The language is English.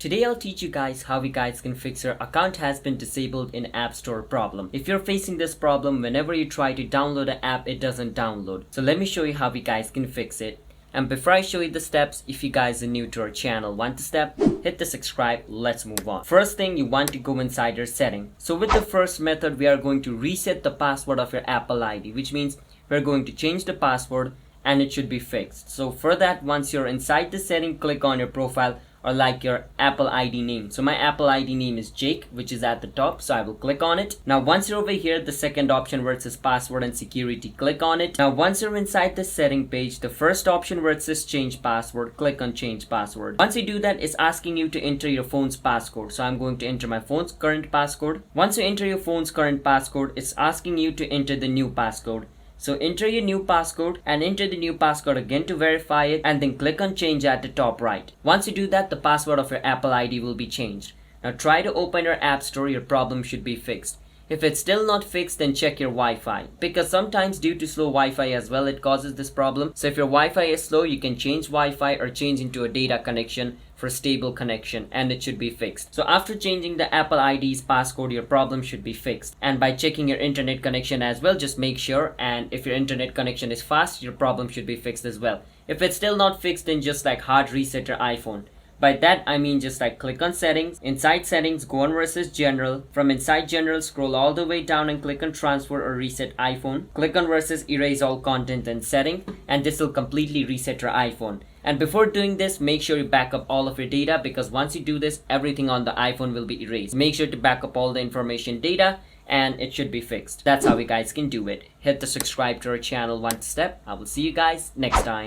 Today I'll teach you guys how you guys can fix your account has been disabled in App Store problem. If you're facing this problem, whenever you try to download an app, it doesn't download. So let me show you how you guys can fix it. And before I show you the steps, if you guys are new to our channel, want the step, hit the subscribe, let's move on. First thing, you want to go inside your setting. So with the first method, we are going to reset the password of your Apple ID, which means we're going to change the password and it should be fixed. So for that, once you're inside the setting, click on your profile or like your Apple ID name. So my Apple ID name is Jake, which is at the top, so I will click on it. Now once you're over here, the second option where it says password and security, click on it. Now once you're inside the setting page, the first option where it says change password, click on change password. Once you do that, it's asking you to enter your phone's passcode. So I'm going to enter my phone's current passcode. Once you enter your phone's current passcode, it's asking you to enter the new passcode. So enter your new passcode and enter the new passcode again to verify it, and then click on change at the top right. Once you do that, the password of your Apple ID will be changed. Now try to open your App Store, your problem should be fixed. If it's still not fixed, then check your Wi-Fi, because sometimes due to slow Wi-Fi as well, it causes this problem. So if your Wi-Fi is slow, you can change Wi-Fi or change into a data connection for stable connection, and it should be fixed. So after changing the Apple ID's passcode, your problem should be fixed. And by checking your internet connection as well, just make sure, and if your internet connection is fast, your problem should be fixed as well. If it's still not fixed, then just like hard reset your iPhone. By that I mean just like click on settings, inside settings go on where it says general, from inside general scroll all the way down and click on transfer or reset iPhone. Click on where it says erase all content and setting, and this will completely reset your iPhone. And before doing this, make sure you back up all of your data, because once you do this, everything on the iPhone will be erased. Make sure to back up all the information data and it should be fixed. That's how you guys can do it. Hit the subscribe to our channel one step. I will see you guys next time.